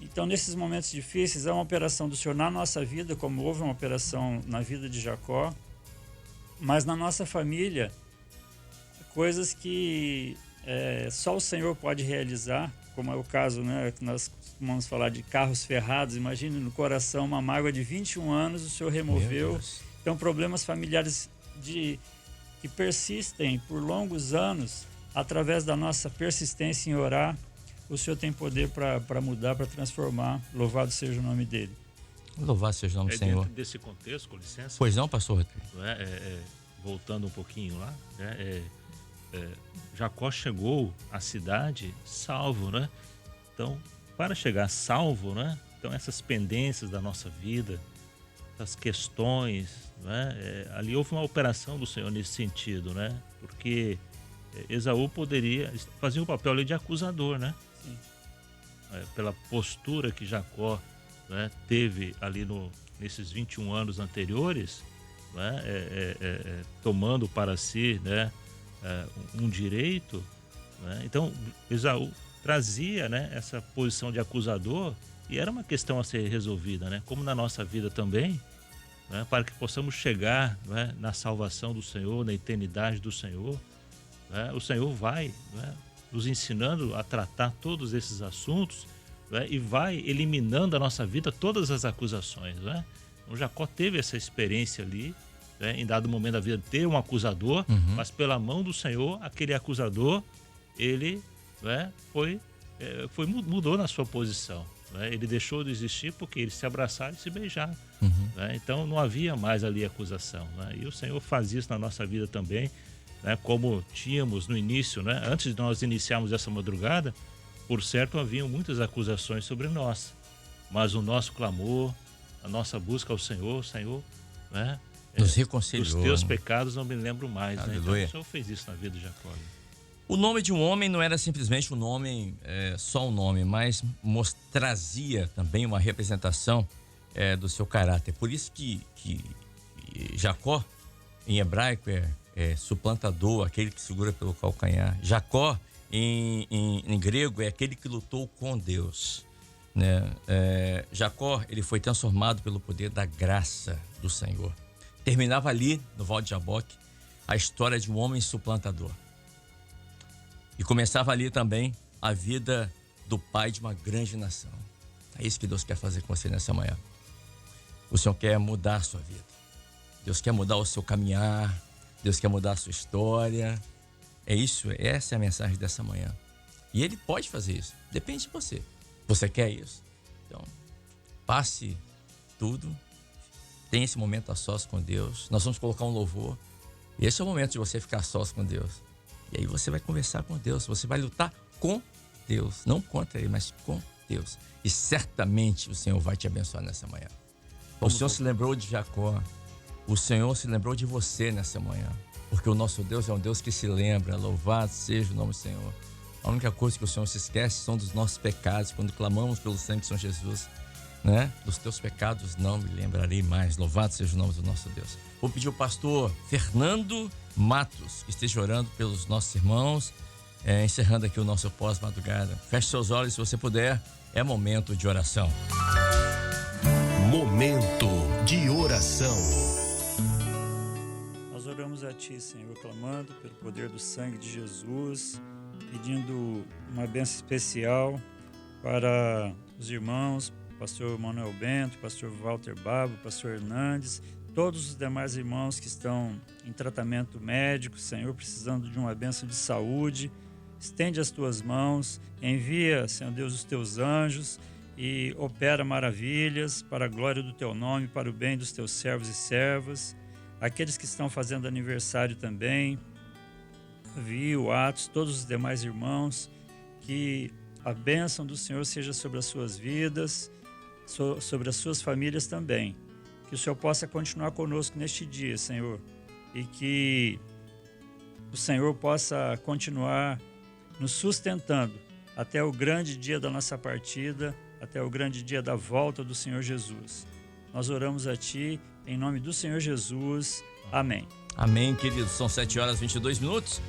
Então, nesses momentos difíceis, é uma operação do Senhor na nossa vida, como houve uma operação na vida de Jacó, mas na nossa família, coisas que só o Senhor pode realizar, como é o caso, né, que nós costumamos falar de carros ferrados. Imagine no coração uma mágoa de 21 anos, o Senhor removeu. Então, problemas familiares que persistem por longos anos, através da nossa persistência em orar, o Senhor tem poder para mudar, para transformar. Louvado seja o nome dele. Louvado seja o nome do Senhor. Dentro desse contexto, com licença. Pois não, pastor Rodrigo? Voltando um pouquinho lá, Jacó chegou à cidade salvo, né? Então, para chegar salvo, né? Então, essas pendências da nossa vida, essas questões, né? Ali houve uma operação do Senhor nesse sentido, né? Porque Esaú fazia o papel ali de acusador, né? Sim. Pela postura que Jacó, né, teve ali nesses 21 anos anteriores, né? Tomando para si, né, um direito, né? Então Esaú trazia, né, essa posição de acusador, e era uma questão a ser resolvida, né? Como na nossa vida também, né, para que possamos chegar, né, na salvação do Senhor, na eternidade do Senhor, né? O Senhor vai, né, nos ensinando a tratar todos esses assuntos, né, e vai eliminando da nossa vida todas as acusações, né? Então, Jacó teve essa experiência ali, né, em dado momento da vida, ter um acusador, mas pela mão do Senhor, aquele acusador, ele, né, mudou na sua posição. Ele deixou de existir porque eles se abraçaram e se beijaram. Né? Então não havia mais ali acusação. Né? E o Senhor faz isso na nossa vida também, né? Como tínhamos no início, né? Antes de nós iniciarmos essa madrugada, por certo haviam muitas acusações sobre nós. Mas o nosso clamor, a nossa busca ao Senhor, o Senhor, né, nos reconciliou. Dos teus pecados não me lembro mais. Né? Então o Senhor fez isso na vida de Jacó. O nome de um homem não era simplesmente um nome, só um nome, mas trazia também uma representação do seu caráter. Por isso que Jacó, em hebraico, é suplantador, aquele que segura pelo calcanhar. Jacó, em grego, é aquele que lutou com Deus. Né? Jacó, ele foi transformado pelo poder da graça do Senhor. Terminava ali, no Val de Jaboque, a história de um homem suplantador. E começava ali também a vida do pai de uma grande nação. É isso que Deus quer fazer com você nessa manhã. O Senhor quer mudar a sua vida. Deus quer mudar o seu caminhar. Deus quer mudar a sua história. É isso, essa é a mensagem dessa manhã. E ele pode fazer isso, depende de você. Você quer isso? Então, passe tudo, tenha esse momento a sós com Deus. Nós vamos colocar um louvor. E esse é o momento de você ficar a sós com Deus. E aí você vai conversar com Deus, você vai lutar com Deus. Não contra Ele, mas com Deus. E certamente o Senhor vai te abençoar nessa manhã. O Senhor se lembrou de Jacó. O Senhor se lembrou de você nessa manhã. Porque o nosso Deus é um Deus que se lembra. Louvado seja o nome do Senhor. A única coisa que o Senhor se esquece são dos nossos pecados. Quando clamamos pelo sangue de São Jesus, né? Dos teus pecados não me lembrarei mais. Louvado seja o nome do nosso Deus. Vou pedir ao pastor Fernando Matos que esteja orando pelos nossos irmãos, encerrando aqui o nosso pós-madrugada. Feche seus olhos se você puder. É momento de oração. Momento de oração. Nós oramos a Ti, Senhor, clamando pelo poder do sangue de Jesus, pedindo uma bênção especial para os irmãos, pastor Manuel Bento, pastor Walter Babo, pastor Hernandes, todos os demais irmãos que estão em tratamento médico, Senhor, precisando de uma bênção de saúde. Estende as Tuas mãos, envia, Senhor Deus, os Teus anjos e opera maravilhas para a glória do Teu nome, para o bem dos Teus servos e servas. Aqueles que estão fazendo aniversário também, Viu, Atos, todos os demais irmãos, que a bênção do Senhor seja sobre as suas vidas, sobre as suas famílias também. Que o Senhor possa continuar conosco neste dia, Senhor, e que o Senhor possa continuar nos sustentando até o grande dia da nossa partida, até o grande dia da volta do Senhor Jesus. Nós oramos a Ti, em nome do Senhor Jesus. Amém. Amém, queridos. São 7h22.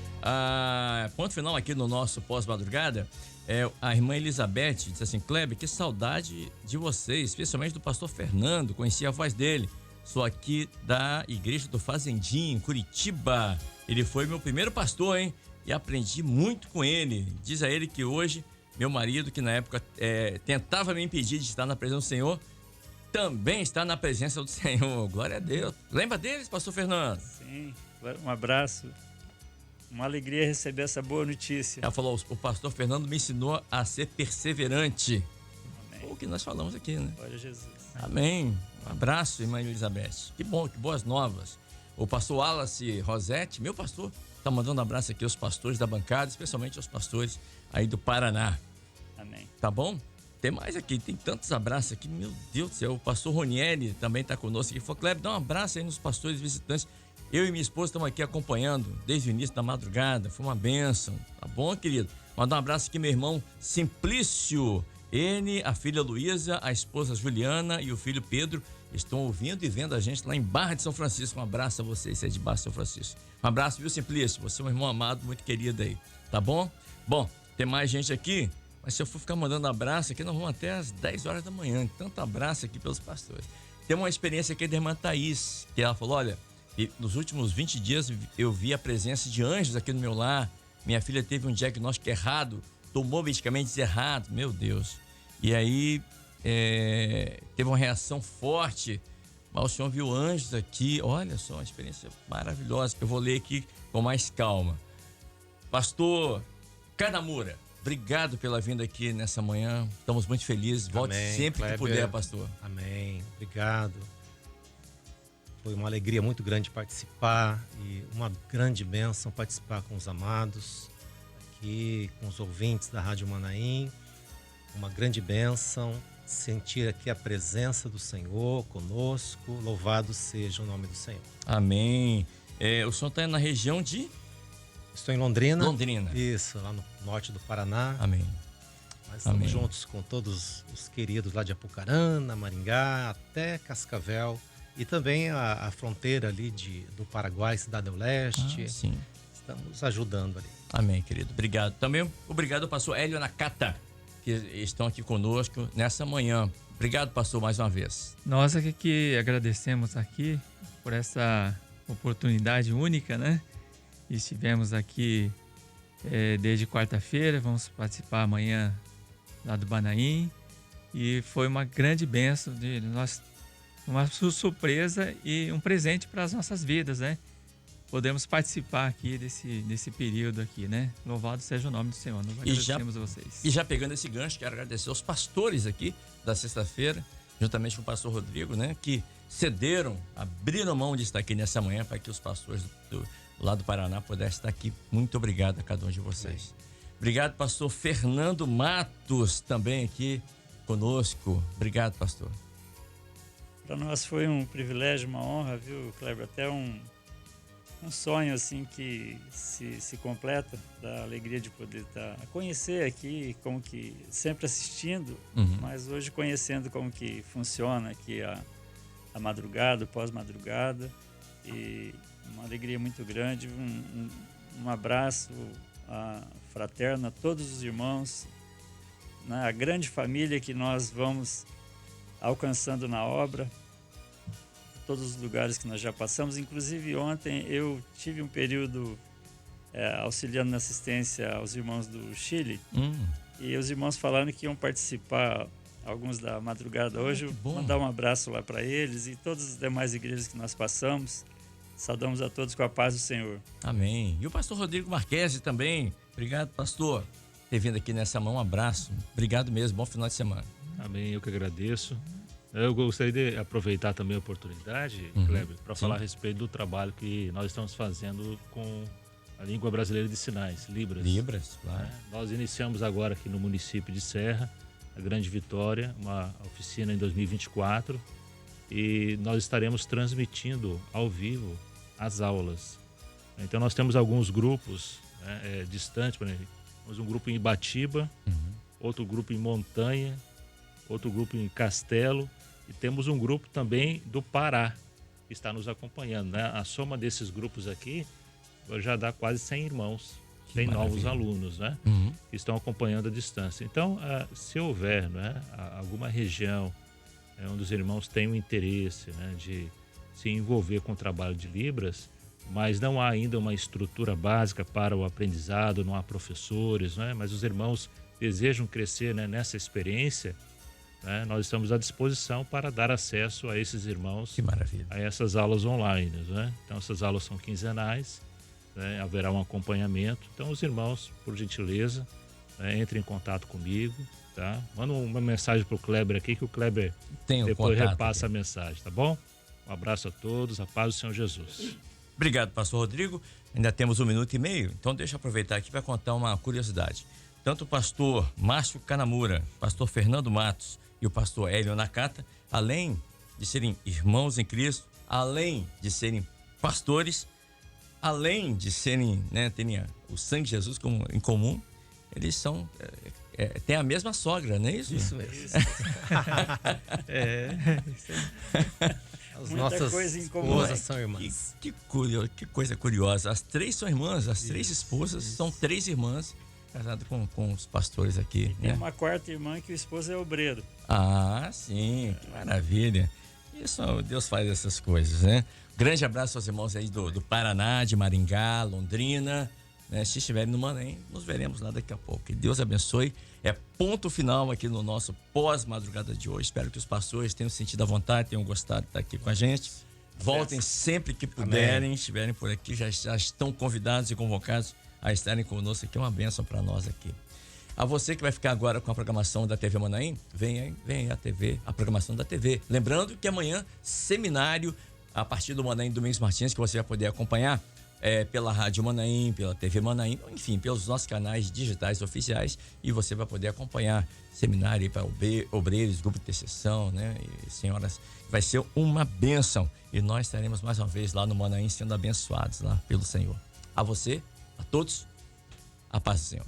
Ponto final aqui no nosso pós-madrugada. A irmã Elizabeth disse assim: Kleber, que saudade de vocês, especialmente do pastor Fernando, conheci a voz dele. Sou aqui da Igreja do Fazendinho, em Curitiba. Ele foi meu primeiro pastor, hein? E aprendi muito com ele. Diz a ele que hoje, meu marido, que na época tentava me impedir de estar na presença do Senhor, também está na presença do Senhor. Glória a Deus. Lembra deles, pastor Fernando? Sim, um abraço. Uma alegria receber essa boa notícia. Ela falou: o pastor Fernando me ensinou a ser perseverante. Amém. O que nós falamos aqui, né? Glória a Jesus. Amém. Um abraço, irmã Elizabeth. Que bom, que boas novas. O pastor Wallace Rosete, meu pastor, está mandando um abraço aqui aos pastores da bancada, especialmente aos pastores aí do Paraná. Amém. Tá bom? Tem mais aqui, tem tantos abraços aqui, meu Deus do céu. O pastor Ronieri também está conosco aqui. Falou: Kleber, dá um abraço aí nos pastores visitantes. Eu e minha esposa estamos aqui acompanhando desde o início da madrugada. Foi uma bênção. Tá bom, querido? Mandar um abraço aqui, meu irmão Simplício N, a filha Luísa, a esposa Juliana e o filho Pedro estão ouvindo e vendo a gente lá em Barra de São Francisco. Um abraço a vocês, é de Barra de São Francisco. Um abraço, viu, Simplício? Você é um irmão amado, muito querido aí. Tá bom? Bom, tem mais gente aqui, mas se eu for ficar mandando abraço aqui, nós vamos até às 10 horas da manhã. Tanto abraço aqui pelos pastores. Tem uma experiência aqui da irmã Thaís, que ela falou: olha, nos últimos 20 dias eu vi a presença de anjos aqui no meu lar. Minha filha teve um diagnóstico errado, tomou medicamentos errados, meu Deus. E aí teve uma reação forte, mas o Senhor viu anjos aqui. Olha só, uma experiência maravilhosa, que eu vou ler aqui com mais calma. Pastor Canamura, obrigado pela vinda aqui nessa manhã. Estamos muito felizes. Volte sempre Kleber, que puder, pastor. Amém. Obrigado. Foi uma alegria muito grande participar e uma grande bênção participar com os amados aqui, com os ouvintes da Rádio Manaim. Uma grande bênção sentir aqui a presença do Senhor conosco. Louvado seja o nome do Senhor. Amém. O senhor está na região de... Estou em Londrina. Londrina. Isso, lá no norte do Paraná. Amém. Nós estamos juntos com todos os queridos lá de Apucarana, Maringá, até Cascavel. E também a fronteira ali do Paraguai, Cidade do Leste. Sim. Estamos ajudando ali. Amém, querido. Obrigado. Também obrigado ao pastor Hélio Nakata, que estão aqui conosco nessa manhã. Obrigado, pastor, mais uma vez. Nós aqui que agradecemos aqui por essa oportunidade única, né? Estivemos aqui desde quarta-feira, vamos participar amanhã lá do Banaim. E foi uma grande bênção uma surpresa e um presente para as nossas vidas, né? podemos participar aqui desse período aqui, né? Louvado seja o nome do Senhor. Nós agradecemos a vocês. E já pegando esse gancho, quero agradecer aos pastores aqui da sexta-feira, juntamente com o pastor Rodrigo, né? Que cederam, abriram mão de estar aqui nessa manhã para que os pastores lá do Paraná pudessem estar aqui. Muito obrigado a cada um de vocês. Obrigado, pastor Fernando Matos, também aqui conosco. Obrigado, pastor. Para nós foi um privilégio, uma honra, viu, Kleber? Até um sonho assim que se completa, da alegria de poder conhecer aqui, como que sempre assistindo, mas hoje conhecendo como que funciona aqui a madrugada, o pós-madrugada, e uma alegria muito grande, um abraço fraterno a todos os irmãos, né, a grande família que nós vamos alcançando na obra, todos os lugares que nós já passamos. Inclusive ontem eu tive um período auxiliando na assistência aos irmãos do Chile, e os irmãos falaram que iam participar, alguns da madrugada hoje. Mandar um abraço lá para eles e todas as demais igrejas que nós passamos. Saudamos a todos com a paz do Senhor. Amém. E o pastor Rodrigo Marquesi também. Obrigado, pastor, por ter vindo aqui nessa mão. Um abraço. Obrigado mesmo. Bom final de semana. Amém. Eu que agradeço. Eu gostaria de aproveitar também a oportunidade, Kleber, para falar a respeito do trabalho que nós estamos fazendo com a língua brasileira de sinais, Libras. Libras, claro. Nós iniciamos agora aqui no município de Serra, a Grande Vitória, uma oficina em 2024, e nós estaremos transmitindo ao vivo as aulas. Então nós temos alguns grupos distantes, por exemplo, temos um grupo em Ibatiba, outro grupo em Montanha, outro grupo em Castelo, e temos um grupo também do Pará, que está nos acompanhando, né? A soma desses grupos aqui já dá quase 100 irmãos, 100 novos alunos, né? Que estão acompanhando à distância. Então, se houver, né, alguma região onde os irmãos têm um interesse, né, de se envolver com o trabalho de Libras, mas não há ainda uma estrutura básica para o aprendizado, não há professores, né? Mas os irmãos desejam crescer, né, nessa experiência, né? Nós estamos à disposição para dar acesso a esses irmãos a essas aulas online, né? Então essas aulas são quinzenais, né? Haverá um acompanhamento. Então os irmãos, por gentileza, entrem em contato comigo, tá? Manda uma mensagem para o Kleber aqui, que o Kleber depois repassa a mensagem, tá bom? Um abraço a todos, a paz do Senhor Jesus. Obrigado, pastor Rodrigo. Ainda temos 1 minuto e meio, então deixa eu aproveitar aqui para contar uma curiosidade. Tanto o pastor Márcio Canamura, pastor Fernando Matos e o pastor Hélio Nakata, além de serem irmãos em Cristo, além de serem pastores, além de serem, né, terem o sangue de Jesus em comum, eles são têm a mesma sogra, não é isso? Isso mesmo. As Muita nossas coisa em comum, esposas são irmãs. Que coisa curiosa. As 3 são irmãs, as 3 esposas são 3 irmãs casadas com os pastores aqui. Tem uma quarta irmã que o esposo é obreiro. Ah, sim, que maravilha. Isso, Deus faz essas coisas, né? Grande abraço aos irmãos aí do Paraná, de Maringá, Londrina, né? Se estiverem no Manem, nos veremos lá daqui a pouco. Que Deus abençoe. É ponto final aqui no nosso pós-madrugada de hoje. Espero que os pastores tenham sentido a vontade, tenham gostado de estar aqui com a gente. Voltem sempre que puderem, estiverem por aqui, já estão convidados e convocados a estarem conosco aqui. É uma bênção para nós aqui. A você que vai ficar agora com a programação da TV Manaim, vem a programação da TV. Lembrando que amanhã, seminário a partir do Manaim Domingos Martins, que você vai poder acompanhar pela Rádio Manaim, pela TV Manaim, enfim, pelos nossos canais digitais oficiais, e você vai poder acompanhar seminário para obreiros, grupo de intercessão, né, e senhoras. Vai ser uma bênção, e nós estaremos mais uma vez lá no Manaim sendo abençoados lá pelo Senhor. A você, a todos, a paz do Senhor.